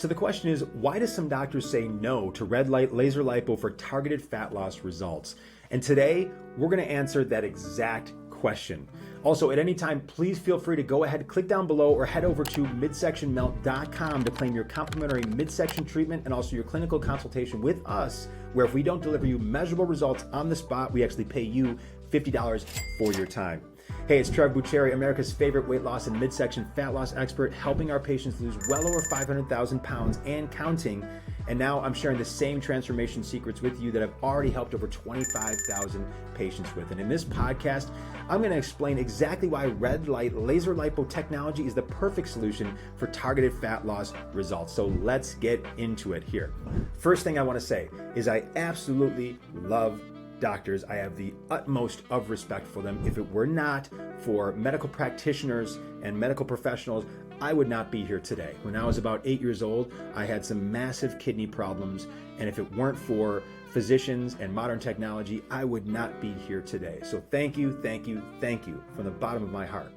So the question is, why do some doctors say no to red light laser lipo for targeted fat loss results? And today, we're gonna answer that exact question. Also, at any time, please feel free to go ahead, click down below, or head over to midsectionmelt.com to claim your complimentary midsection treatment and also your clinical consultation with us, where if we don't deliver you measurable results on the spot, we actually pay you $50 for your time. Hey, it's Trev Bucheri, America's favorite weight loss and midsection fat loss expert, helping our patients lose well over 500,000 pounds and counting. And now I'm sharing the same transformation secrets with you that I've already helped over 25,000 patients with. And in this podcast, I'm going to explain exactly why red light laser lipo technology is the perfect solution for targeted fat loss results. So let's get into it here. First thing I want to say is I absolutely love doctors. I have the utmost of respect for them. If it were not for medical practitioners and medical professionals, I would not be here today. When I was about 8 years old, I had some massive kidney problems, and if it weren't for physicians and modern technology, I would not be here today. So thank you, thank you, thank you from the bottom of my heart.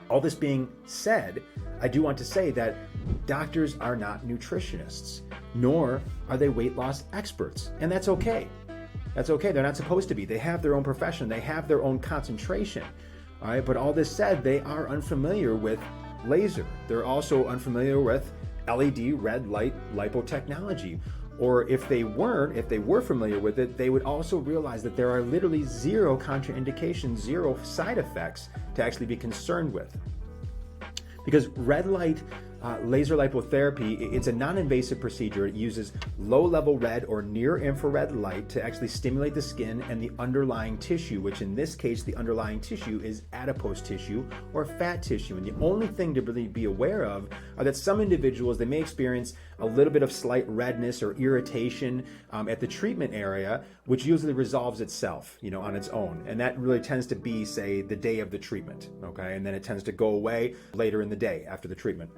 All this being said, I do want to say that doctors are not nutritionists, nor are they weight loss experts, and that's okay. That's okay. They're not supposed to be. They have their own profession. They have their own concentration. All right. But all this said, they are unfamiliar with laser. They're also unfamiliar with LED red light lipo technology. Or if they were familiar with it, they would also realize that there are literally zero contraindications, zero side effects to actually be concerned with. Because red light laser lipotherapy, it's a non-invasive procedure. It uses low-level red or near-infrared light to actually stimulate the skin and the underlying tissue, which in this case, the underlying tissue is adipose tissue or fat tissue. And the only thing to really be aware of are that some individuals, they may experience a little bit of slight redness or irritation at the treatment area, which usually resolves itself, on its own. And that really tends to be, say, the day of the treatment, okay? And then it tends to go away later in the day after the treatment.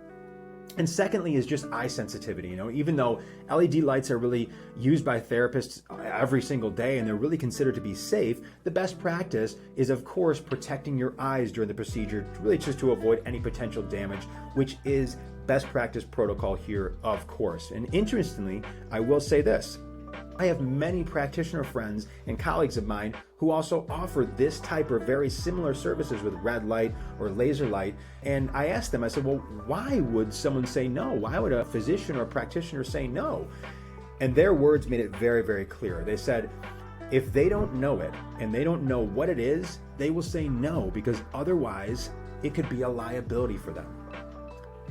And secondly is just eye sensitivity. Even though LED lights are really used by therapists every single day and they're really considered to be safe, the best practice is, of course, protecting your eyes during the procedure, really just to avoid any potential damage, which is best practice protocol here, of course. And interestingly, I will say this. I have many practitioner friends and colleagues of mine who also offer this type or very similar services with red light or laser light. And I asked them, I said, well, why would someone say no? Why would a physician or a practitioner say no? And their words made it very, very clear. They said, if they don't know it and they don't know what it is, they will say no, because otherwise it could be a liability for them.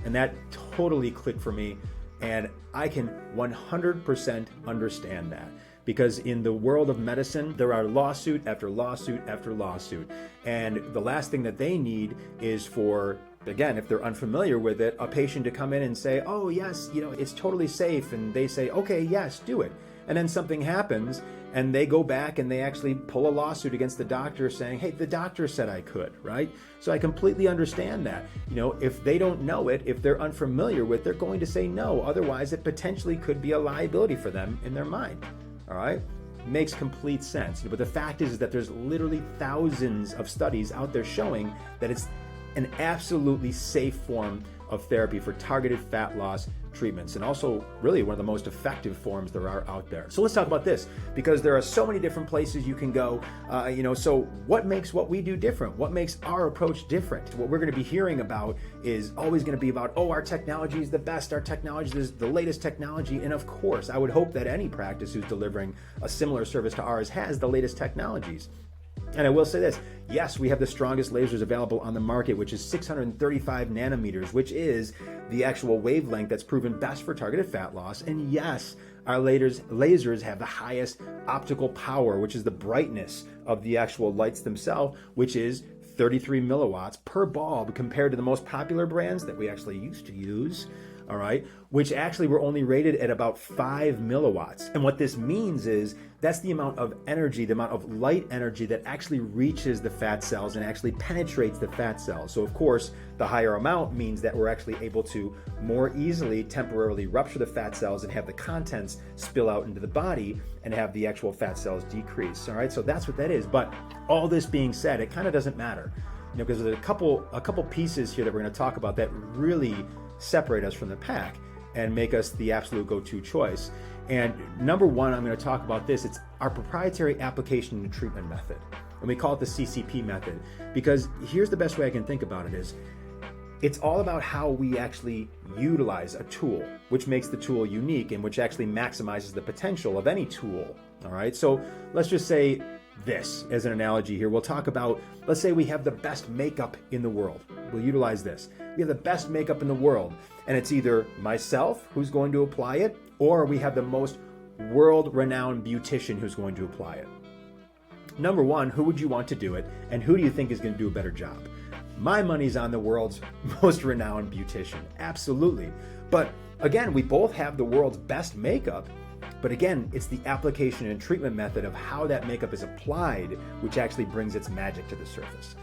And that totally clicked for me. And I can 100% understand that, because in the world of medicine, there are lawsuit after lawsuit after lawsuit. And the last thing that they need is for, again, if they're unfamiliar with it, a patient to come in and say, oh yes, it's totally safe. And they say, okay, yes, do it. And then something happens and they go back and they actually pull a lawsuit against the doctor saying, hey, the doctor said I could, right? So I completely understand that. If they don't know it, if they're unfamiliar with it, they're going to say no. Otherwise, it potentially could be a liability for them in their mind, all right? Makes complete sense. But the fact is that there's literally thousands of studies out there showing that it's an absolutely safe form of therapy for targeted fat loss treatments, and also really one of the most effective forms there are out there. So let's talk about this, because there are so many different places you can go. So what makes what we do different? What makes our approach different? What we're going to be hearing about is always going to be about, our technology is the best, our technology is the latest technology. And of course, I would hope that any practice who's delivering a similar service to ours has the latest technologies. And I will say this, yes, we have the strongest lasers available on the market, which is 635 nanometers, which is the actual wavelength that's proven best for targeted fat loss. And yes, our lasers have the highest optical power, which is the brightness of the actual lights themselves, which is 33 milliwatts per bulb, compared to the most popular brands that we actually used to use, all right, which actually were only rated at about 5 milliwatts. And what this means is that's the amount of energy, the amount of light energy that actually reaches the fat cells and actually penetrates the fat cells. So of course, the higher amount means that we're actually able to more easily temporarily rupture the fat cells and have the contents spill out into the body and have the actual fat cells decrease. All right, so that's what that is. But all this being said, it kind of doesn't matter, because there's a couple pieces here that we're going to talk about that really separate us from the pack. and make us the absolute go-to choice. And number one, I'm going to talk about this. It's our proprietary application and treatment method. And we call it the CCP method, because here's the best way I can think about it is, it's all about how we actually utilize a tool, which makes the tool unique and which actually maximizes the potential of any tool. All right, so let's just say this as an analogy here. We'll talk about, let's say we have the best makeup in the world. We'll utilize this. We have the best makeup in the world, and it's either myself who's going to apply it, or we have the most world-renowned beautician who's going to apply it. Number one, who would you want to do it, and who do you think is going to do a better job? My money's on the world's most renowned beautician, absolutely. But again, we both have the world's best makeup, but again, it's the application and treatment method of how that makeup is applied, which actually brings its magic to the surface.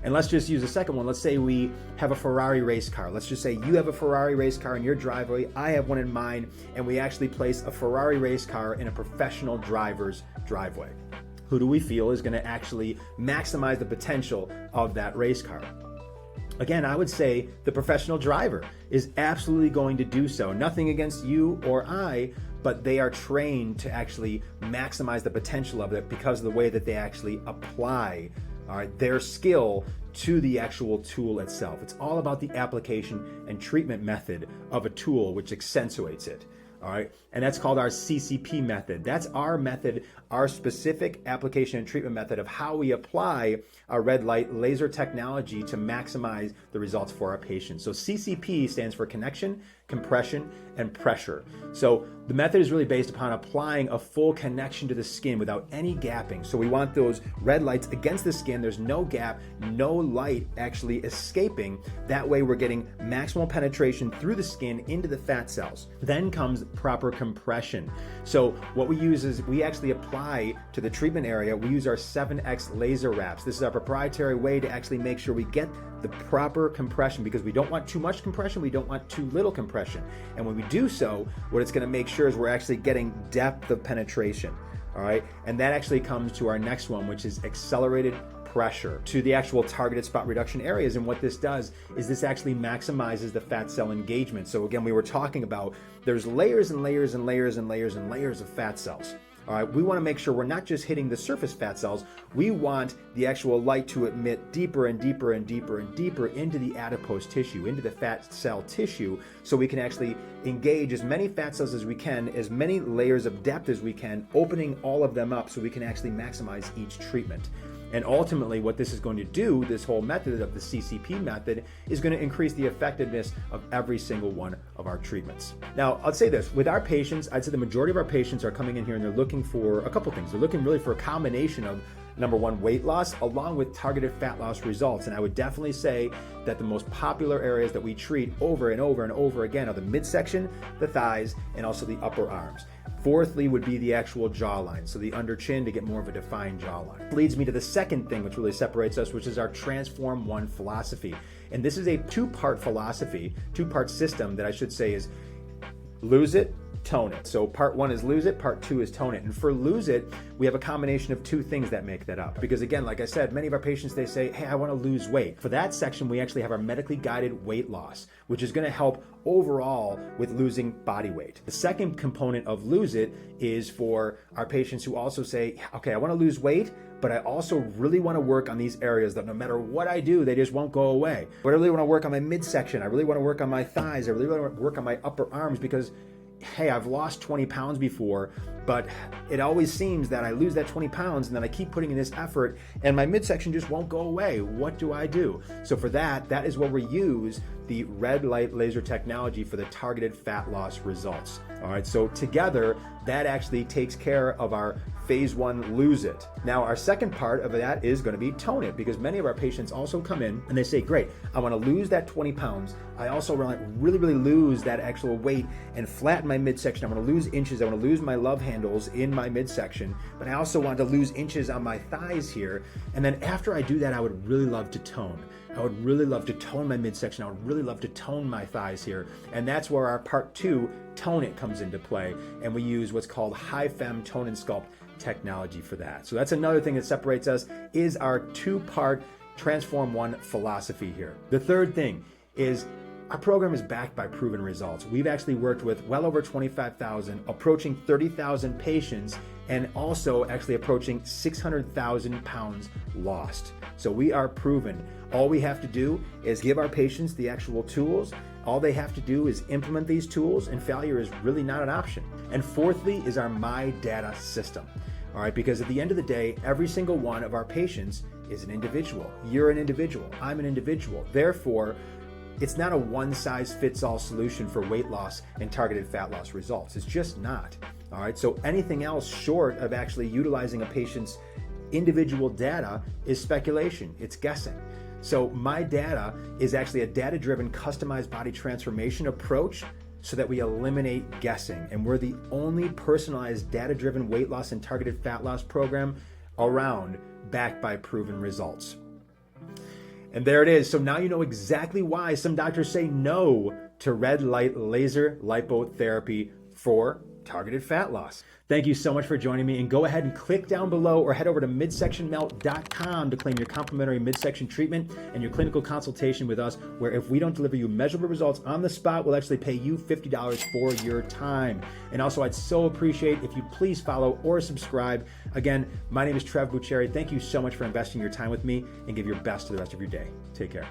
And let's just use a second one. Let's say we have a Ferrari race car. Let's just say you have a Ferrari race car in your driveway, I have one in mine, and we actually place a Ferrari race car in a professional driver's driveway. Who do we feel is going to actually maximize the potential of that race car? Again, I would say the professional driver is absolutely going to do so. Nothing against you or I, but they are trained to actually maximize the potential of it because of the way that they actually apply their skill to the actual tool itself. It's all about the application and treatment method of a tool, which accentuates it. All right, and that's called our CCP method. That's our method, our specific application and treatment method of how we apply our red light laser technology to maximize the results for our patients. So CCP stands for connection, compression, and pressure. So the method is really based upon applying a full connection to the skin without any gapping. So we want those red lights against the skin. There's no gap, no light actually escaping. That way we're getting maximal penetration through the skin into the fat cells. Then comes proper compression. So what we use is we actually apply to the treatment area, we use our 7X laser wraps. This is our proprietary way to actually make sure we get the proper compression, because we don't want too much compression, we don't want too little compression. And when we do so, what it's going to make sure is we're actually getting depth of penetration. All right, and that actually comes to our next one, which is accelerated pressure to the actual targeted spot reduction areas. And what this does is this actually maximizes the fat cell engagement. So again, we were talking about there's layers and layers and layers and layers and layers of fat cells. All right, we want to make sure we're not just hitting the surface fat cells. We want the actual light to emit deeper and deeper and deeper and deeper into the adipose tissue, into the fat cell tissue, so we can actually engage as many fat cells as we can, as many layers of depth as we can, opening all of them up so we can actually maximize each treatment. And ultimately what this is going to do, this whole method of the CCP method, is going to increase the effectiveness of every single one of our treatments. Now, I'll say this, with our patients, I'd say the majority of our patients are coming in here and they're looking for a couple things. They're looking really for a combination of, number one, weight loss along with targeted fat loss results. And I would definitely say that the most popular areas that we treat over and over and over again are the midsection, the thighs, and also the upper arms. Fourthly would be the actual jawline, so the under chin to get more of a defined jawline. Leads me to the second thing which really separates us, which is our Transform One philosophy. And this is a two-part philosophy, two-part system that I should say is lose it, tone it. So part one is lose it, part two is tone it. And for lose it, we have a combination of two things that make that up. Because again, like I said, many of our patients, they say, hey, I want to lose weight. For that section, we actually have our medically guided weight loss, which is going to help overall with losing body weight. The second component of lose it is for our patients who also say, okay, I want to lose weight, but I also really want to work on these areas that no matter what I do, they just won't go away. But I really want to work on my midsection. I really want to work on my thighs. I really want to work on my upper arms because hey, I've lost 20 pounds before, but it always seems that I lose that 20 pounds and then I keep putting in this effort and my midsection just won't go away. What do I do? So for that is where we use the red light laser technology for the targeted fat loss results. All right, so together, that actually takes care of our phase one, lose it. Now, our second part of that is going to be tone it, because many of our patients also come in and they say, great, I want to lose that 20 pounds. I also want to really lose that actual weight and flatten my midsection. I want to lose inches. I want to lose my love handles in my midsection, but I also want to lose inches on my thighs here. And then after I do that, I would really love to tone. I would really love to tone my midsection. I would really love to tone my thighs here. And that's where our part two, tone it, comes into play. And we use what's called high fem tone and sculpt technology for that. So that's another thing that separates us, is our two-part Transform One philosophy here. The third thing is Our program is backed by proven results. We've actually worked with well over 25,000, approaching 30,000 patients, and also actually approaching 600,000 pounds lost. So we are proven. All we have to do is give our patients the actual tools. All they have to do is implement these tools, and failure is really not an option. And fourthly is our My Data system. All right, because at the end of the day, every single one of our patients is an individual. You're an individual. I'm an individual. Therefore, it's not a one-size-fits-all solution for weight loss and targeted fat loss results. It's just not. All right, so anything else short of actually utilizing a patient's individual data is speculation. It's guessing. So My Data is actually a data-driven, customized body transformation approach so that we eliminate guessing. And we're the only personalized, data-driven weight loss and targeted fat loss program around, backed by proven results. And there it is. So now you know exactly why some doctors say no to red light laser lipotherapy for targeted fat loss. Thank you so much for joining me, and go ahead and click down below or head over to midsectionmelt.com to claim your complimentary midsection treatment and your clinical consultation with us, where if we don't deliver you measurable results on the spot, we'll actually pay you $50 for your time. And also, I'd so appreciate if you please follow or subscribe. Again, my name is Trev Bucheri. Thank you so much for investing your time with me, and give your best to the rest of your day. Take care.